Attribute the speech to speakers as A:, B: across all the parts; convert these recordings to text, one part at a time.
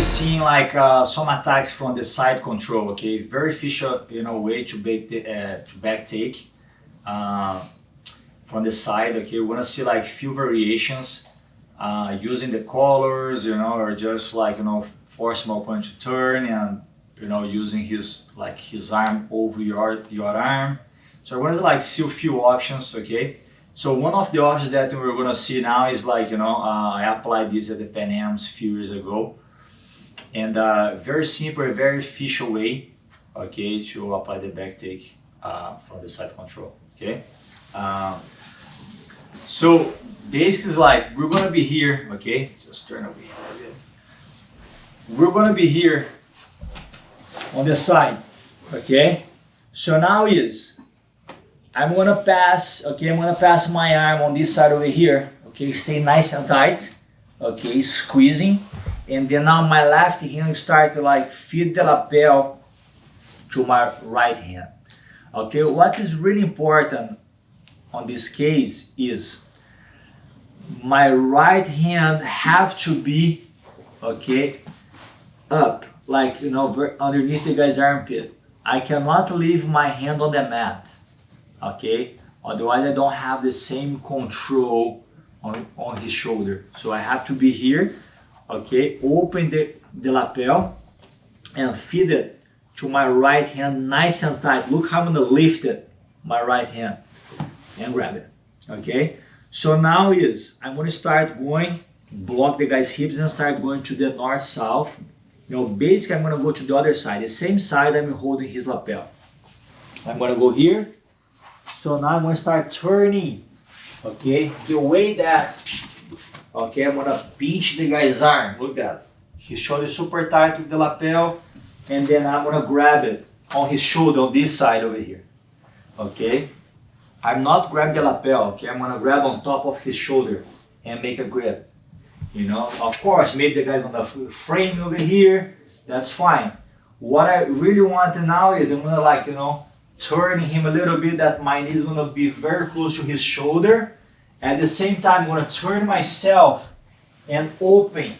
A: seeing like some attacks from the side control. Okay, very efficient, way to back take from the side. Okay, we want to see like few variations using the colors, or just like force my opponent to turn and using his arm over your arm. So we're gonna like see a few options. Okay. So one of the options that we're gonna see now is like I applied this at the Pan Am's a few years ago, and very simple, very efficient way, okay, to apply the back take from the side control. Okay, so basically it's like we're gonna be here. Okay, just turn over here a bit. We're gonna be here on the side. Okay, so now I'm gonna pass, okay, I'm gonna pass my arm on this side over here, okay, stay nice and tight, okay, squeezing, and then now my left hand start to like feed the lapel to my right hand. Okay, what is really important on this case is my right hand have to be, okay, up, like, underneath the guy's armpit. I cannot leave my hand on the mat. Okay, otherwise I don't have the same control on his shoulder. So I have to be here, okay, open the lapel and feed it to my right hand nice and tight. Look how I'm gonna lift it, my right hand, and grab it, okay? So now I'm gonna start going, block the guy's hips and start going to the north-south. Basically I'm gonna go to the other side, the same side I'm holding his lapel. I'm gonna go here. So now I'm going to start turning, okay, the way that, okay, I'm going to pinch the guy's arm. Look at that. His shoulder is super tight with the lapel, and then I'm going to grab it on his shoulder on this side over here, okay. I'm not grabbing the lapel, okay, I'm going to grab on top of his shoulder and make a grip. Of course, maybe the guy's on the frame over here, that's fine. What I really want now is I'm going to turning him a little bit, that my knee is going to be very close to his shoulder. At the same time, I'm going to turn myself and open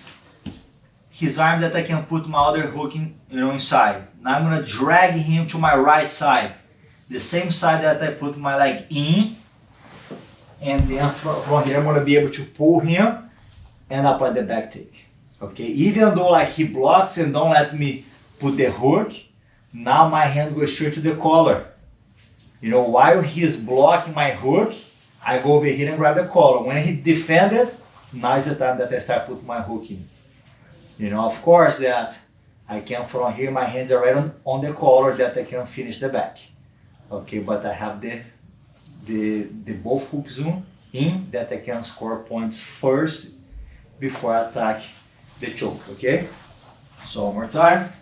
A: his arm that I can put my other hook inside. Now I'm going to drag him to my right side, the same side that I put my leg in, and then from here I'm going to be able to pull him and apply the back take. Okay, even though like he blocks and don't let me put the hook, now my hand goes straight to the collar. While he's blocking my hook, I go over here and grab the collar. When he defended, now is the time that I start putting my hook in. Of course that I can from here, my hands are right on the collar that I can finish the back. Okay, but I have the both hooks in that I can score points first before I attack the choke, okay? So one more time.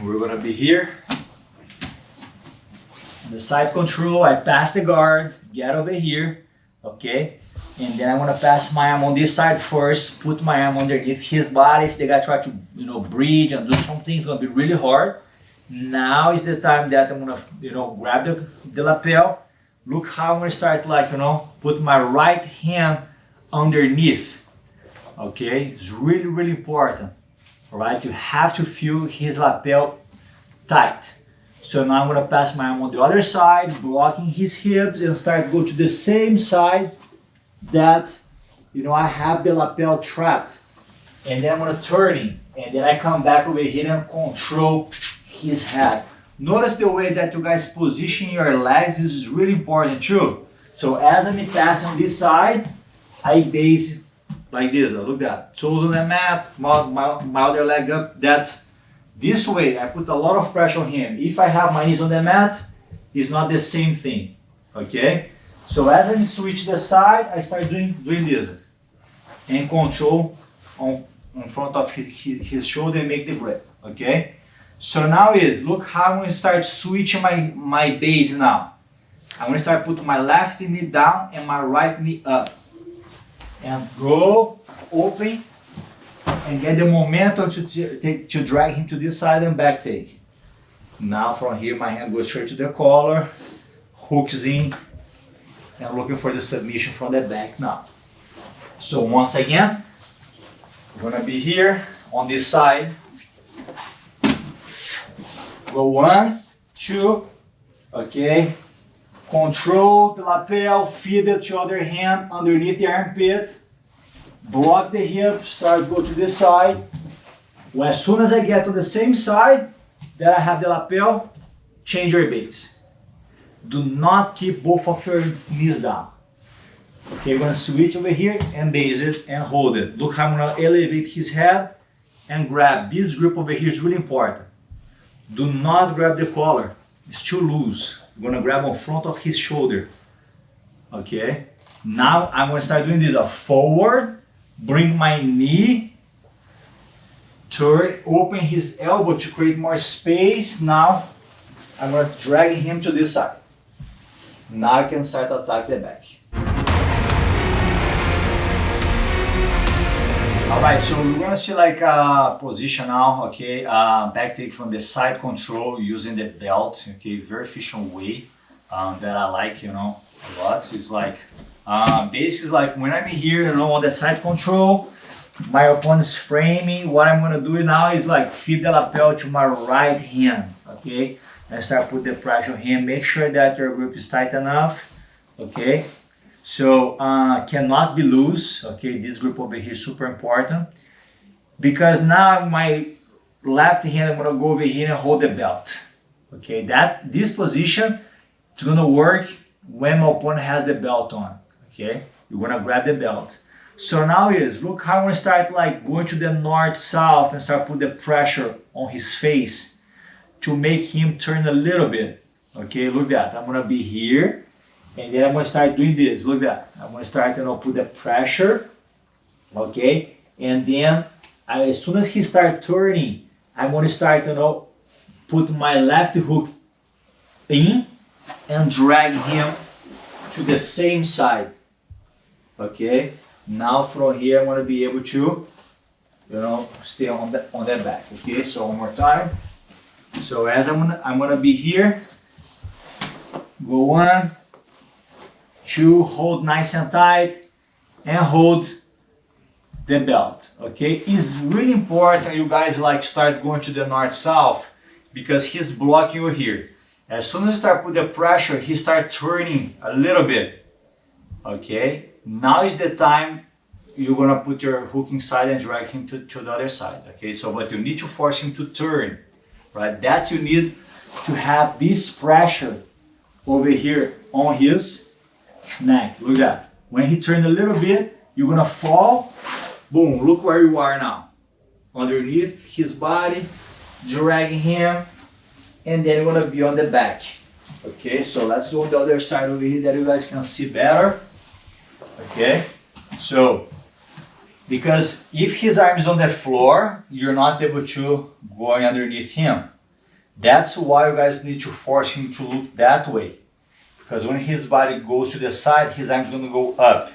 A: We're gonna be here. The side control, I pass the guard, get over here, okay? And then I'm gonna pass my arm on this side first, put my arm underneath his body. If the guy try to, bridge and do something, it's gonna be really hard. Now is the time that I'm gonna, grab the lapel. Look how I'm gonna start put my right hand underneath, okay? It's really, really important, all right? You have to feel his lapel tight. So now I'm going to pass my arm on the other side, blocking his hips, and start go to the same side that, I have the lapel trapped. And then I'm going to turn him, and then I come back over here and control his head. Notice the way that you guys position your legs is really important too. So as I'm passing on this side, I base like this. Look at that. Toes on the mat, my other leg up. That's this way, I put a lot of pressure on him. If I have my knees on the mat, it's not the same thing, okay? So as I switch the side, I start doing this. And control on front of his shoulder and make the grip, okay? So now look how I'm going to start switching my base now. I'm going to start putting my left knee down and my right knee up. And go, open, and get the momentum to drag him to this side and back take. Now from here, my hand goes straight to the collar, hooks in, and looking for the submission from the back now. So once again, We're gonna be here on this side. Go 1, 2, okay. Control the lapel, feed it to other hand underneath the armpit. Block the hip, start go to this side. Well, as soon as I get to the same side that I have the lapel, change your base. Do not keep both of your knees down. Okay, we're gonna switch over here and base it and hold it. Look how I'm gonna elevate his head and grab. This grip over here is really important. Do not grab the collar, it's too loose. We're gonna grab on front of his shoulder. Okay, now I'm gonna start doing this, forward, bring my knee, turn, open his elbow to create more space. Now I'm gonna drag him to this side. Now I can start to attack the back. Alright, so we're gonna see like a position now, okay, back take from the side control using the belt, okay, very efficient way that I like, you know, a lot. It's like, basically like when I'm here, you know, on the side control, my opponent's framing, what I'm gonna do now is like feed the lapel to my right hand, okay, and start put the pressure on him, make sure that your grip is tight enough, okay. So cannot be loose, okay, this grip over here is super important because now my left hand I'm gonna go over here and hold the belt, okay, this position is gonna work when my opponent has the belt on, okay, you're gonna grab the belt. So now look how I'm gonna start like going to the north-south and start put the pressure on his face to make him turn a little bit, okay, look that, I'm gonna be here. And then I'm going to start doing this, look at that. I'm going to start, you know, put the pressure, okay? And then as soon as he starts turning, I'm going to start, you know, put my left hook in and drag him to the same side, okay? Now from here, I'm going to be able to, you know, stay on the back, okay? So one more time. So as I'm going to be here, go 1, 2, hold nice and tight, and hold the belt, okay? It's really important you guys like start going to the north-south because he's blocking you here. As soon as you start put the pressure, he start turning a little bit, okay? Now is the time you're gonna put your hook inside and drag him to the other side, okay? So, but you need to force him to turn, right? That you need to have this pressure over here on his neck, look at that. When he turns a little bit, you're gonna fall, boom, look where you are now. Underneath his body, dragging him, and then you're gonna be on the back. Okay, so let's do on the other side over here that you guys can see better. Okay, so, because if his arm is on the floor, you're not able to go underneath him. That's why you guys need to force him to look that way. Because when his body goes to the side, his arm's gonna go up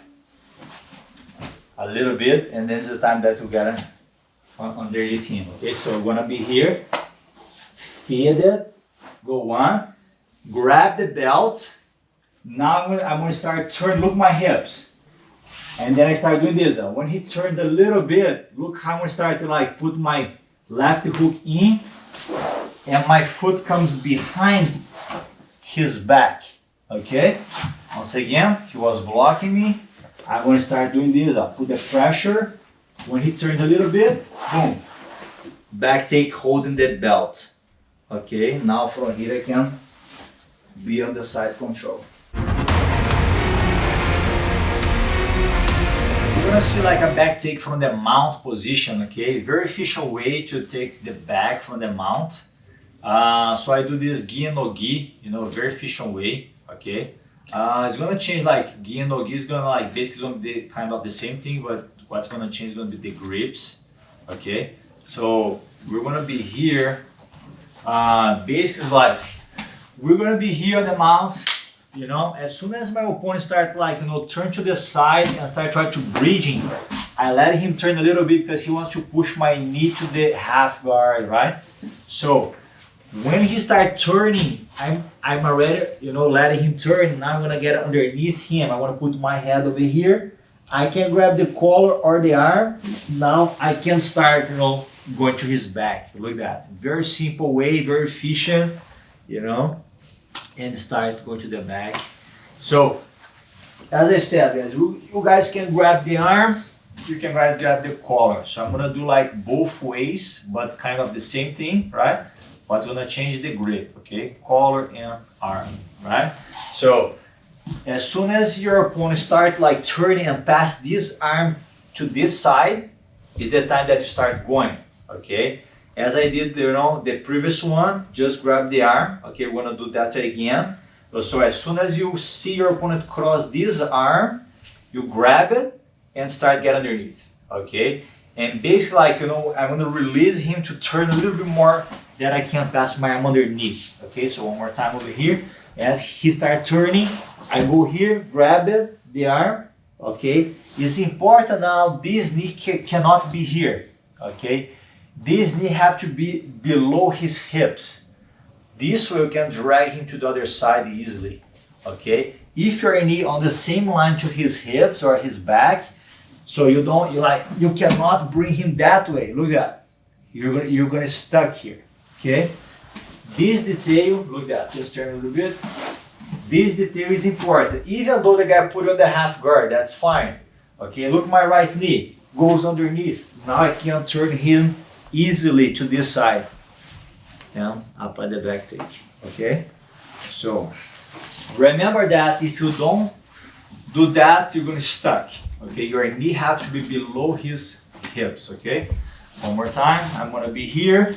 A: a little bit, and then it's the time that you get underneath him. Okay, so we're gonna be here, feed it, go 1, grab the belt. Now I'm gonna start turn. Look my hips, and then I start doing this. When he turns a little bit, look how I'm gonna start to like put my left hook in, and my foot comes behind his back. Okay, once again, he was blocking me. I'm going to start doing this. I'll put the pressure. When he turns a little bit, boom. Back take holding the belt. Okay, now from here I can be on the side control. We're going to see like a back take from the mount position, okay? Very efficient way to take the back from the mount. So I do this gi and no gi, you know, very efficient way. Okay, it's gonna change like gi and no gi is gonna like basically gonna be kind of the same thing, but what's gonna change is gonna be the grips. Okay, so we're gonna be here. Basically, like we're gonna be here on the mount. You know, as soon as my opponent start like turn to the side and start trying to bridging, I let him turn a little bit because he wants to push my knee to the half guard, right? So when he start turning, I'm already, letting him turn. Now I'm gonna get underneath him. I wanna put my head over here. I can grab the collar or the arm. Now I can start, going to his back. Look at that. Very simple way, very efficient, and start going to the back. So, as I said, guys, you guys can grab the arm, you can guys grab the collar. So I'm gonna do like both ways, but kind of the same thing, right? But I'm gonna change the grip, okay? Collar and arm, right? So as soon as your opponent start like turning and pass this arm to this side, is the time that you start going, okay? As I did, the previous one, just grab the arm, okay? We're gonna do that again. So as soon as you see your opponent cross this arm, you grab it and start get underneath, okay? And basically like, I'm gonna release him to turn a little bit more that I can pass my arm underneath, okay? So one more time over here. As he start turning, I go here, grab it, the arm, okay? It's important now, this knee cannot be here, okay? This knee have to be below his hips. This way you can drag him to the other side easily, okay? If your knee on the same line to his hips or his back, so you cannot bring him that way. Look at that. You're gonna stuck here, okay? This detail, look at that, just turn a little bit. This detail is important. Even though the guy put on the half guard, that's fine. Okay, look my right knee, goes underneath. Now I can turn him easily to this side. And apply the back take, okay? So, remember that if you don't do that, you're gonna stuck, okay? Your knee have to be below his hips, okay? One more time, I'm gonna be here.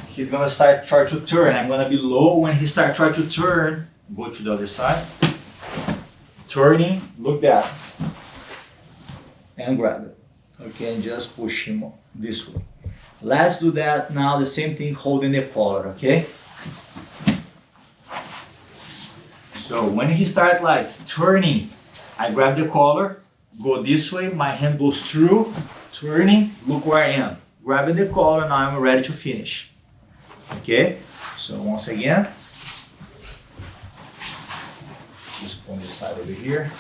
A: He's gonna try to turn. I'm gonna be low. When he try to turn, go to the other side. Turning, look that. And grab it, okay? And just push him this way. Let's do that now, the same thing holding the collar, okay? So when he start like turning, I grab the collar, go this way, my hand goes through, turning, look where I am. Grabbing the collar, now I'm ready to finish. Okay? So once again, just on this side over here,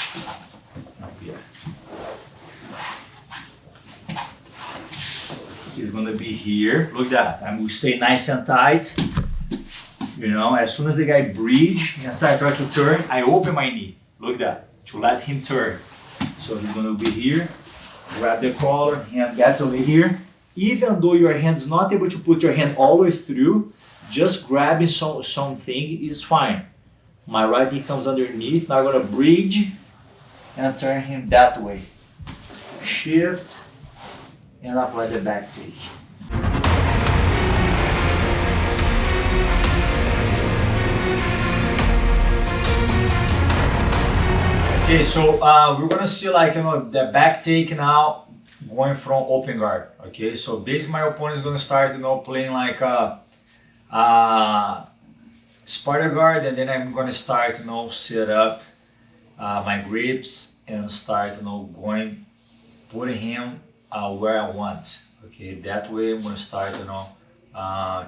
A: up here. He's gonna be here. Look at that. I'm gonna stay nice and tight. As soon as the guy breathes and start trying to turn, I open my knee. Look at that. To let him turn. So he's gonna be here. Grab the collar, hand gets over here. Even though your hand's not able to put your hand all the way through, just grabbing something is fine. My right knee comes underneath. Now I'm gonna bridge and turn him that way. Shift. And apply the back take. Okay, so we're gonna see the back take now going from open guard. Okay, so basically my opponent is gonna start playing like a spider guard, and then I'm gonna start set up my grips and start going, putting him where I want. Okay, that way I'm gonna start,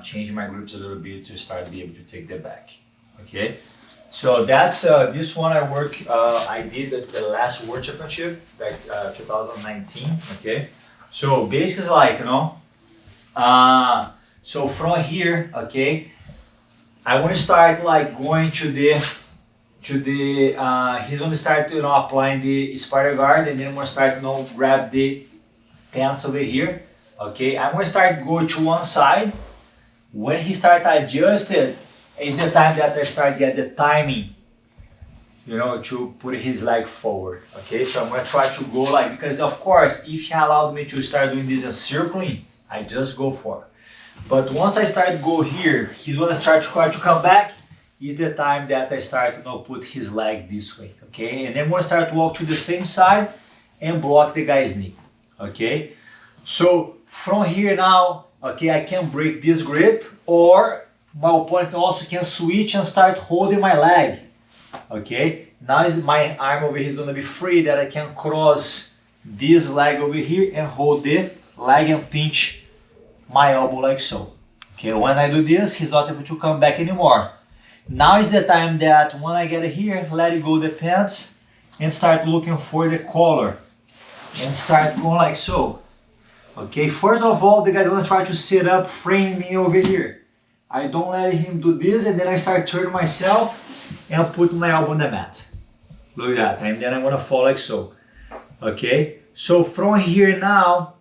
A: change my grips a little bit to start to be able to take the back. Okay, so that's this one I did at the last World Championship back 2019. Okay, so basically so from here, okay, I want to start going to the he's gonna start applying the spider guard, and then I'm gonna start grab the pants over here, okay? I'm gonna start go to one side. When he start adjusted, is the time that I start get the timing, to put his leg forward, okay? So I'm gonna try to go because of course, if he allowed me to start doing this as circling, I just go for it. But once I start go here, he's gonna try to come back, is the time that I start put his leg this way, okay? And then I'm gonna start to walk to the same side and block the guy's knee. Okay, so from here now, okay, I can break this grip, or my opponent also can switch and start holding my leg. Okay, now my arm over here is gonna be free, that I can cross this leg over here and hold the leg and pinch my elbow like so. Okay, when I do this, he's not able to come back anymore. Now is the time that when I get here, let it go the pants and start looking for the collar and start going like so. Okay, first of all, the guy's gonna try to sit up, frame me over here. I don't let him do this, and then I start turning myself and put my elbow on the mat. Look at that, and then I'm gonna fall like so. Okay, so from here now,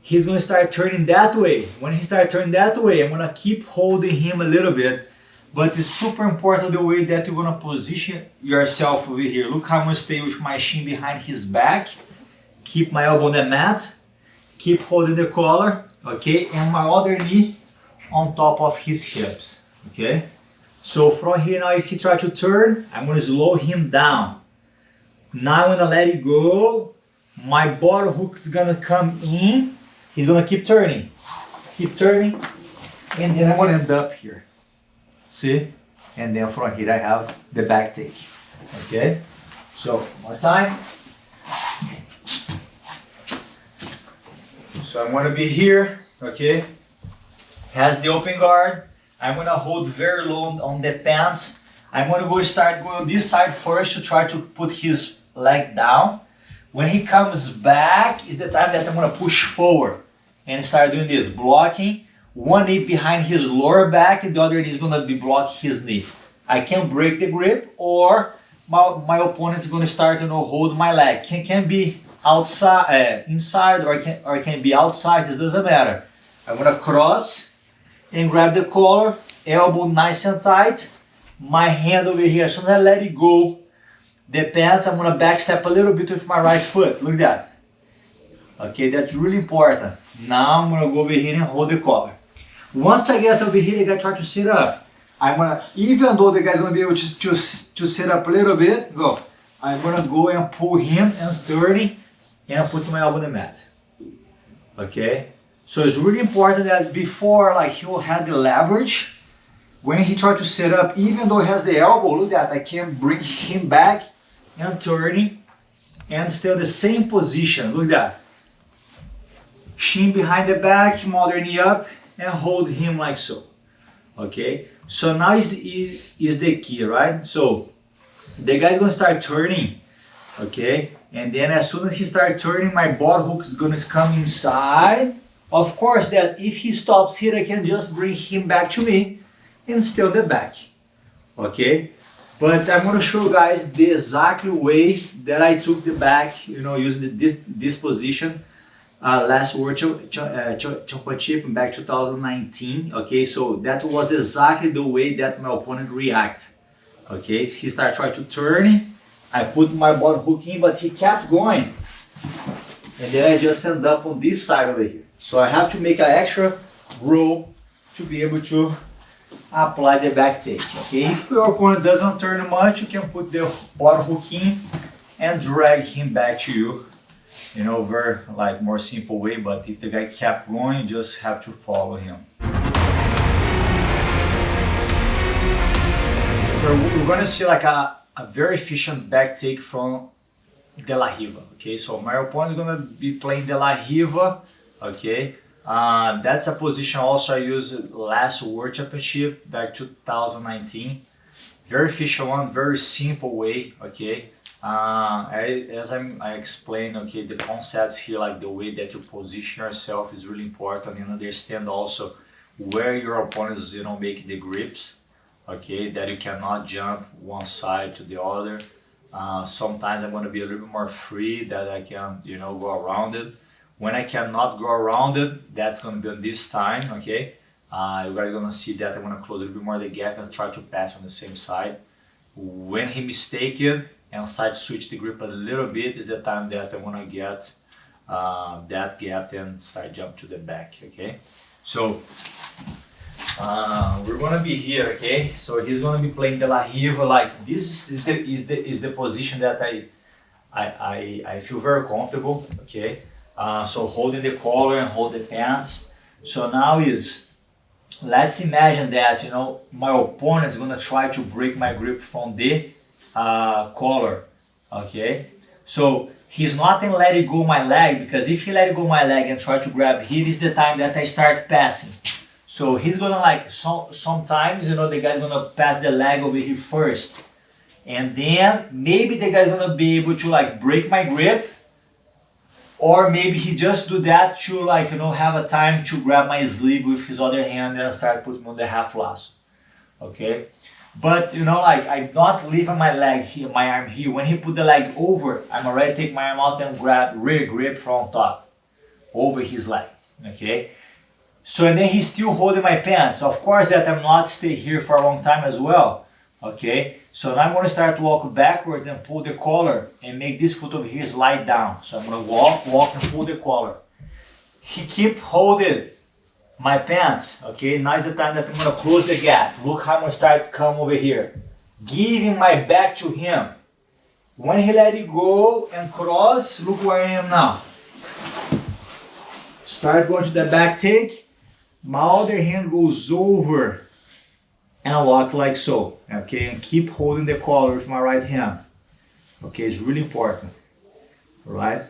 A: he's gonna start turning that way. When he starts turning that way, I'm gonna keep holding him a little bit, but it's super important the way that you're gonna position yourself over here. Look how I'm gonna stay with my shin behind his back, keep my elbow on the mat, keep holding the collar, okay, and my other knee on top of his hips, okay? So from here now, if he tries to turn, I'm gonna slow him down. Now I'm gonna let it go. My bottom hook is gonna come in. He's gonna keep turning, and then I'm gonna end up here. See? And then from here I have the back take, okay? So, one more time. So I'm gonna be here, okay? Has the open guard. I'm gonna hold very low on the pants. I'm gonna start going on this side first to try to put his leg down. When he comes back is the time that I'm gonna push forward and start doing this, blocking. One knee behind his lower back and the other knee is gonna be blocking his knee. I can break the grip, or my opponent is gonna start, hold my leg. Can be outside, inside, or it can be outside. This doesn't matter. I'm gonna cross and grab the collar, elbow nice and tight. My hand over here. As soon as I let it go, the pants, I'm gonna back step a little bit with my right foot. Look at that. Okay, that's really important. Now I'm gonna go over here and hold the collar. Once I get over here, the guy try to sit up. I'm gonna, even though the guy's gonna be able to sit up a little bit, I'm gonna go and pull him and turning and put my elbow on the mat. Okay? So it's really important that before, he'll have the leverage, when he tries to sit up, even though he has the elbow, look at that, I can bring him back and turning and still the same position. Look at that. Shin behind the back, mother knee up, and hold him like so. Okay? So now is the key, right? So the guy's gonna start turning, okay? And then as soon as he starts turning, my bottom hook is gonna come inside. Of course, that if he stops here, I can just bring him back to me and still the back, okay? But I'm gonna show you guys the exact way that I took the back, using this position. Last World Championship back 2019, okay? So that was exactly the way that my opponent reacted, okay? He started trying to turn, I put my bottom hook in, but he kept going. And then I just end up on this side over here. So I have to make an extra roll to be able to apply the back take, okay? If your opponent doesn't turn much, you can put the bottom hook in and drag him back to you. Very more simple way, but if the guy kept going, you just have to follow him. So we're gonna see a very efficient back take from De La Riva, okay? So my opponent is gonna be playing De La Riva, okay? That's a position also I used last World Championship back 2019. Very efficient one, very simple way, okay? As I explained, okay, the concepts here, the way that you position yourself is really important, and understand also where your opponent is, making the grips, okay, that you cannot jump one side to the other. Sometimes I'm going to be a little bit more free, that I can, go around it. When I cannot go around it, that's going to be on this time, okay. You guys are going to see that I'm going to close a little bit more the gap and try to pass on the same side. When he mistaken and start to switch the grip a little bit is the time that I want to get that gap and start jump to the back, okay? So we're gonna be here, okay? So he's gonna be playing De La Riva, this is the position that I feel very comfortable, okay? So holding the collar and hold the pants. So now let's imagine that my opponent is gonna try to break my grip from the collar, okay? So he's not gonna let it go my leg, because if he let it go my leg and try to grab here is the time that I start passing. So he's gonna sometimes the guy's gonna pass the leg over here first, And then maybe the guy's gonna be able to like break my grip, or maybe he just do that to like, you know, have a time to grab my sleeve with his other hand and start putting on the half lasso. Okay? But you know, like I'm not leaving my leg here, my arm here. When he put the leg over, I'm already take my arm out and grip from top over his leg. Okay? So and then he's still holding my pants. Of course that I'm not stay here for a long time as well. Okay? So now I'm gonna start to walk backwards and pull the collar and make this foot over here slide down. So I'm gonna walk and pull the collar. He keep holding my pants, okay? Now is the time that I'm gonna close the gap. Look how I'm gonna start to come over here. Giving my back to him. When he let it go and cross, look where I am now. Start going to the back take. My other hand goes over and lock like so, okay? And keep holding the collar with my right hand. Okay, it's really important, all right?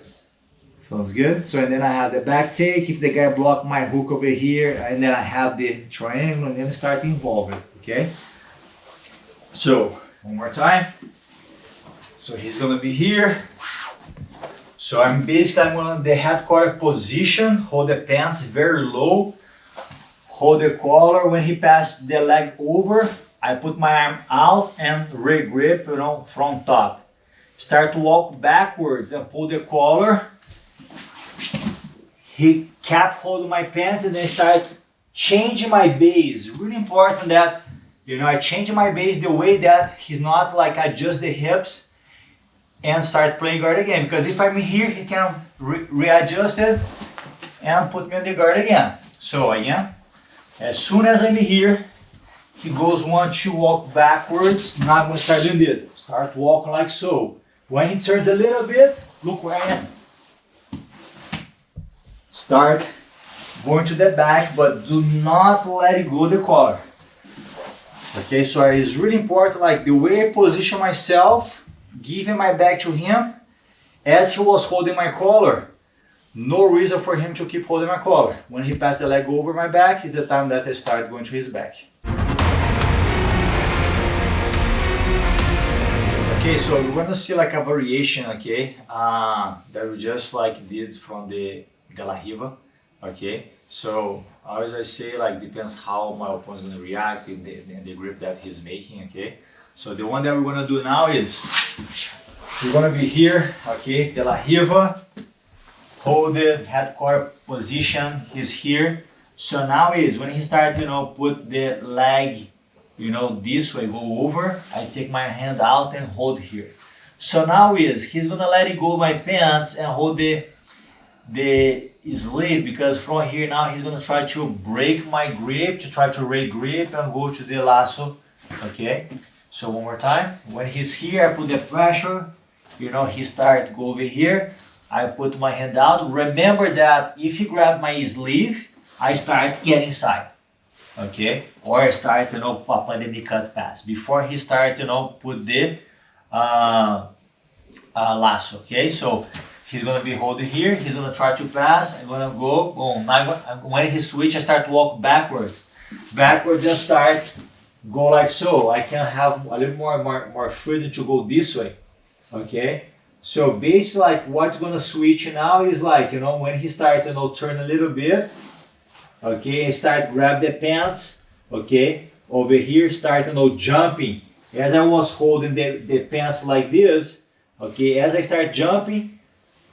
A: Sounds good. So and then I have the back take. If the guy block my hook over here, and then I have the triangle, and then start involving. Okay. So one more time. So he's gonna be here. So I'm gonna the head collar position. Hold the pants very low. Hold the collar. When he passes the leg over, I put my arm out and re-grip, you know, from top. Start to walk backwards and pull the collar. He kept holding my pants and then start changing my base. Really important that, you know, I change my base the way that he's not like adjust the hips and start playing guard again. Because if I'm here, he can readjust it and put me on the guard again. So again, as soon as I'm here, he goes one to walk backwards. Now I'm gonna start doing this. Start walking like so. When he turns a little bit, look where I am. Start going to the back, but do not let it go the collar. Okay, so it's really important, like the way I position myself, giving my back to him, as he was holding my collar. No reason for him to keep holding my collar. When he passed the leg over my back is the time that I start going to his back. Okay, so we're gonna see like a variation, okay, that we just like did from the De La Riva, okay? So always I say like depends how my opponent's gonna react in the grip that he's making, okay? So the one that we're gonna do now is we're gonna be here, okay? De La Riva, hold the head collar position, he's here. So now is when he starts, you know, put the leg, you know, this way, go over, I take my hand out and hold here. So now is he's gonna let it go my pants and hold the sleeve, because from here now he's gonna try to break my grip, to try to re-grip and go to the lasso, okay? So one more time, when he's here, I put the pressure, you know, he start go over here, I put my hand out. Remember that if he grab my sleeve, I start get inside, okay? Or I start, you know, apply the knee cut pass. Before he start, you know, put the lasso, okay? So he's gonna be holding here, he's gonna try to pass, I'm gonna go, boom. Now when he switch, I start to walk backwards. Backwards and start, go like so. I can have a little more freedom to go this way, okay? So basically like what's gonna switch now is like, you know, when he start, you know, turn a little bit, okay, start grab the pants, okay, over here, start, you know, jumping. As I was holding the pants like this, okay, as I start jumping,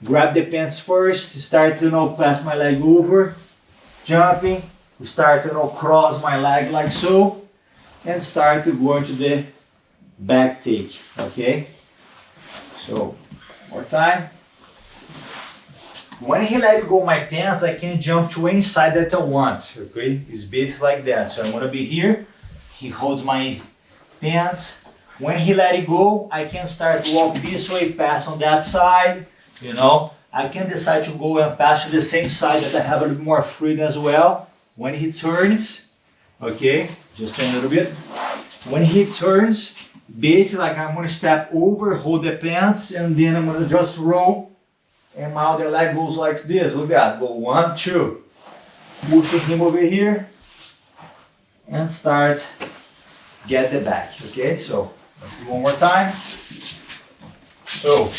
A: grab the pants first, start to, you know, pass my leg over, jumping, start to, you know, cross my leg like so, and start to go into the back take, okay? So, more time. When he let go my pants, I can jump to any side that I want, okay? It's basically like that. So I'm gonna be here, he holds my pants. When he let it go, I can start to walk this way, pass on that side, you know. I can decide to go and pass to the same side that I have a little more freedom as well. When he turns, okay, just turn a little bit. When he turns, basically like I'm gonna step over, hold the pants, and then I'm gonna just roll, and my other leg goes like this. Look at that, go 1, 2. Pushing him over here, and start get the back, okay? So Let's do one more time. So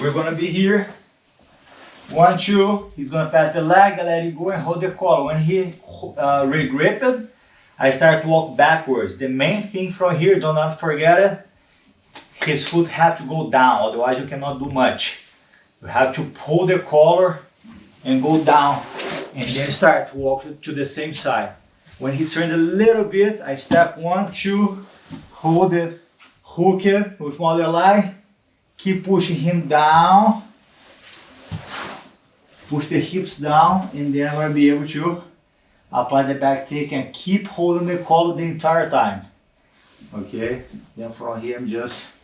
A: we're gonna be here. 1, 2, he's gonna pass the leg, I let it go and hold the collar. When he re-grip it, I start to walk backwards. The main thing from here, do not forget it, his foot have to go down, otherwise you cannot do much. You have to pull the collar and go down, and then start to walk to the same side. When he turns a little bit, I step 1, 2, hold it, hook it with my other leg, keep pushing him down, push the hips down, and then I'm going to be able to apply the back take and keep holding the collar the entire time. Okay, then from here I'm just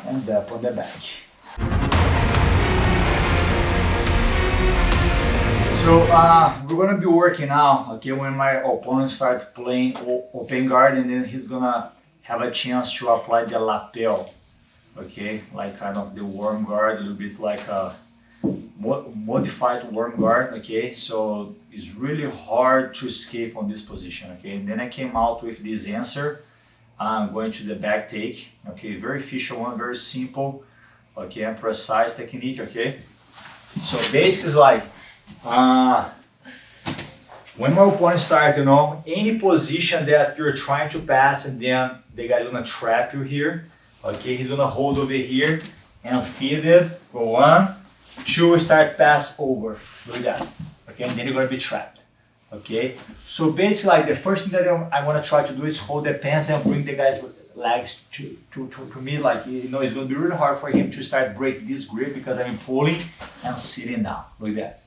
A: end up on the back. So we're going to be working now, okay, when my opponent starts playing open guard, and then he's going to have a chance to apply the lapel, okay, like kind of the worm guard, a little bit like a modified worm guard, okay. So it's really hard to escape on this position, okay. And then I came out with this answer. I'm going to the back take, okay, very official one, very simple, okay, and precise technique, okay. So basically it's like when my opponent starts, you know, any position that you're trying to pass, and then the guy's gonna trap you here, okay, he's gonna hold over here and feed it, go 1, 2, start pass over, like that, okay, and then you're gonna be trapped, okay. So basically, like the first thing that I want to try to do is hold the pants and bring the guy's legs to me, like, you know, it's gonna be really hard for him to start break this grip because I'm pulling and sitting down, like that.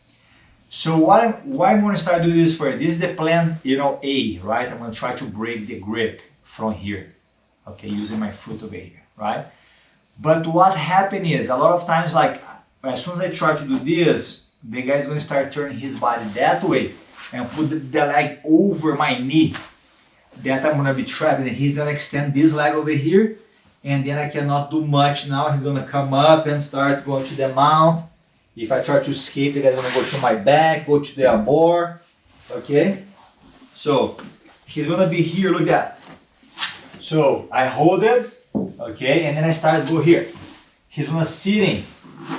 A: So why I'm going to start doing this for? This is the plan, you know, A, right? I'm going to try to break the grip from here, okay, using my foot over here, right? But what happened is, a lot of times, like, as soon as I try to do this, the guy is going to start turning his body that way and put the leg over my knee. That I'm going to be trapped, and he's going to extend this leg over here, and then I cannot do much now. He's going to come up and start going to the mount. If I try to escape, the guy's going to go to my back, go to the abort, okay? So he's going to be here, look at that. So I hold it, okay, and then I start to go here. He's going to sitting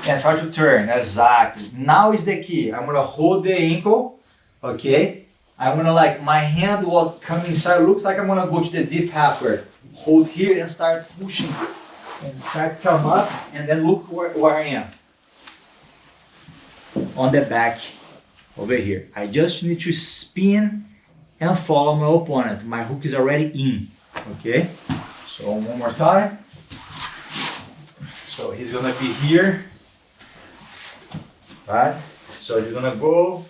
A: and try to turn, exactly. Now is the key. I'm going to hold the ankle, okay? I'm going to, like, my hand will come inside, looks like I'm going to go to the deep half guard. Hold here and start pushing, and start to come up, and then look where I am. On the back over here. I just need to spin and follow my opponent. My hook is already in, okay? So one more time. So he's gonna be here, right? So he's gonna go,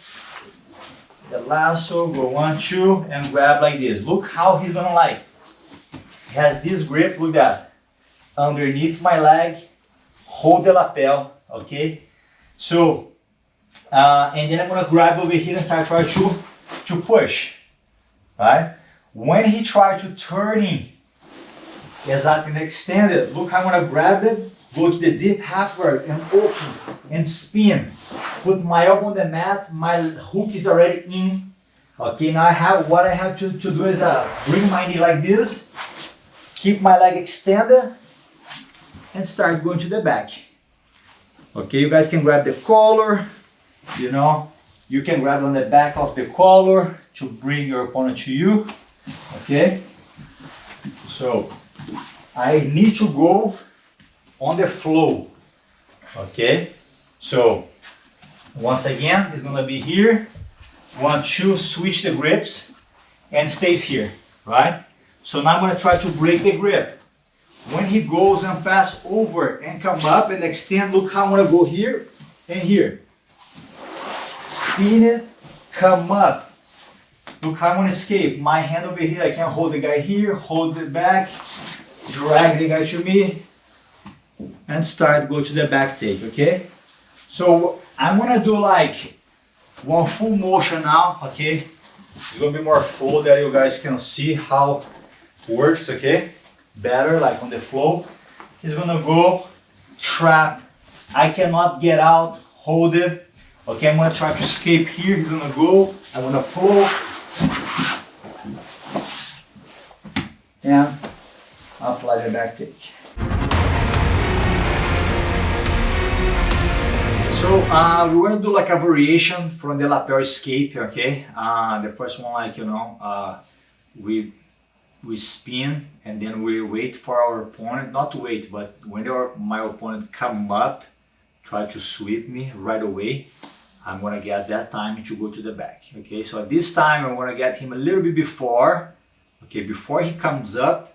A: the lasso, go 1, 2, and grab like this. Look how he's gonna, like, he has this grip, look at that, underneath my leg, hold the lapel, okay? So, and then I'm gonna grab over here and start trying to push, right? When he tries to turn exactly and extend it, look how I'm gonna grab it, go to the deep half guard and open and spin. Put my elbow on the mat, my hook is already in. Okay, now what I have to do is bring my knee like this, keep my leg extended, and start going to the back. Okay, you guys can grab the collar. You know, you can grab on the back of the collar to bring your opponent to you, okay? So, I need to go on the flow, okay? So, once again, he's gonna be here. 1, 2, switch the grips, and stays here, right? So now I'm gonna try to break the grip. When he goes and pass over and come up and extend, look how I'm gonna go here and here. Spin it, come up. Look how I'm gonna escape. My hand over here, I can hold the guy here, hold it back, drag the guy to me, and start go to the back take, okay? So I'm gonna do like one full motion now, okay? It's gonna be more full that you guys can see how it works, okay? Better, like on the flow. He's gonna go, trap. I cannot get out, hold it. Okay, I'm gonna try to escape here. He's gonna go. I'm gonna flow. And apply the back take. So we're gonna do like a variation from the lapel escape, okay? The first one, like, you know, we spin and then we wait for our opponent, not to wait, but when my opponent come up, try to sweep me right away, I'm gonna get that time to go to the back, okay? So at this time, I'm gonna get him a little bit before, okay, before he comes up,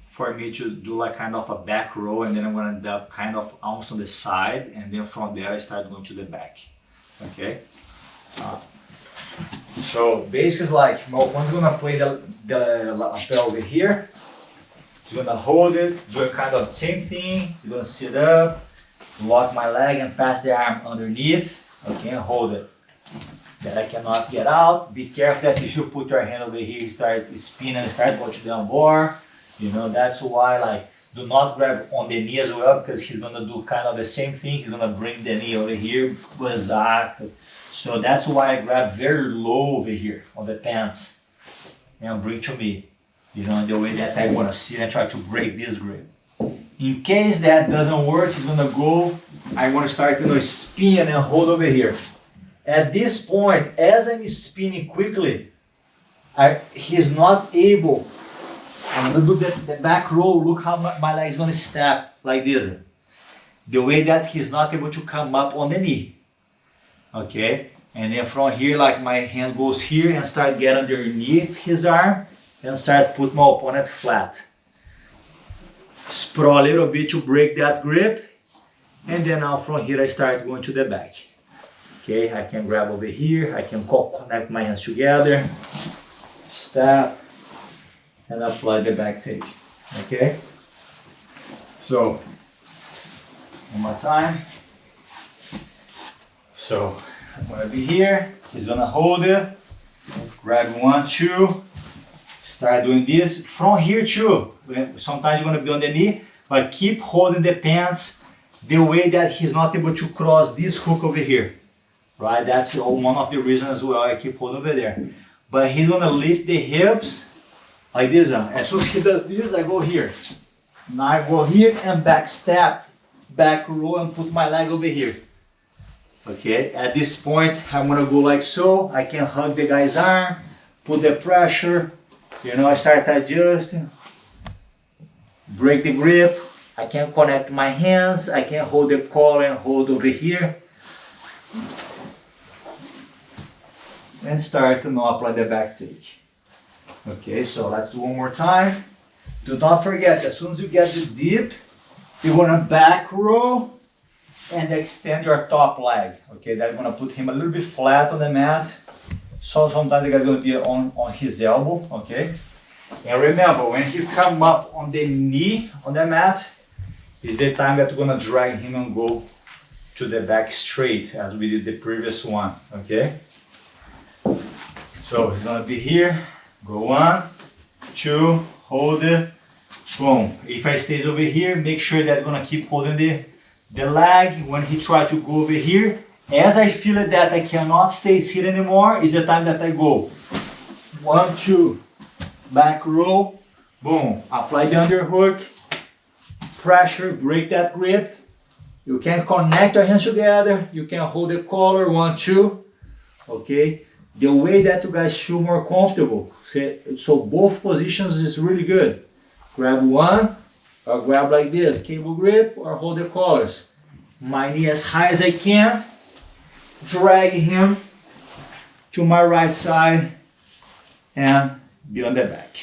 A: for me to do like kind of a back row, and then I'm gonna end up kind of almost on the side, and then from there I start going to the back, okay? So basically, like, my opponent's gonna play the lapel over here. He's gonna hold it, do a kind of same thing. He's gonna sit up, lock my leg and pass the arm underneath, okay, and hold it. That I cannot get out. Be careful that if you put your hand over here, you start spinning and start going to the armbar. You know, that's why, like, do not grab on the knee as well, because he's gonna do kind of the same thing. He's gonna bring the knee over here, exactly. So that's why I grab very low over here on the pants and bring to me, you know, the way that I wanna sit and try to break this grip. In case that doesn't work, he's gonna go, I wanna start, you know, spin and hold over here. At this point, as I'm spinning quickly, he's not able, I'm gonna do the back row, look how my leg is gonna step like this. The way that he's not able to come up on the knee. Okay, and then from here, like, my hand goes here and start get underneath his arm and start put my opponent flat. Sprawl a little bit to break that grip, and then now from here I start going to the back. Okay, I can grab over here, I can connect my hands together, step, and apply the back take. Okay, so one more time. So I'm gonna be here, he's gonna hold it, grab 1, 2, start doing this. From here too, sometimes you're gonna be on the knee, but keep holding the pants the way that he's not able to cross this hook over here, right? That's one of the reasons as well I keep holding over there. But he's gonna lift the hips like this. As soon as he does this, I go here. Now I go here and back step, back row, and put my leg over here. Okay, at this point, I'm gonna go like so. I can hug the guy's arm, put the pressure, you know, I start adjusting, break the grip. I can connect my hands, I can hold the collar and hold over here. And start to now apply the back take. Okay, so let's do one more time. Do not forget, as soon as you get the dip, you're gonna back row and extend your top leg. Okay, that's gonna put him a little bit flat on the mat. So sometimes the guy's gonna be on his elbow, okay? And remember, when he come up on the knee on the mat, is the time that we're gonna drag him and go to the back straight, as we did the previous one, okay? So he's gonna be here, go 1, 2, hold it, boom. If I stays over here, make sure that I'm gonna keep holding the leg. When he try to go over here, as I feel it that I cannot stay seated anymore, is the time that I go 1, 2, back row, boom, apply the underhook, pressure, break that grip. You can connect your hands together, you can hold the collar, 1, 2, okay? The way that you guys feel more comfortable. So both positions is really good. Grab one, or grab like this, cable grip, or hold the collars. My knee as high as I can, drag him to my right side, and be on the back.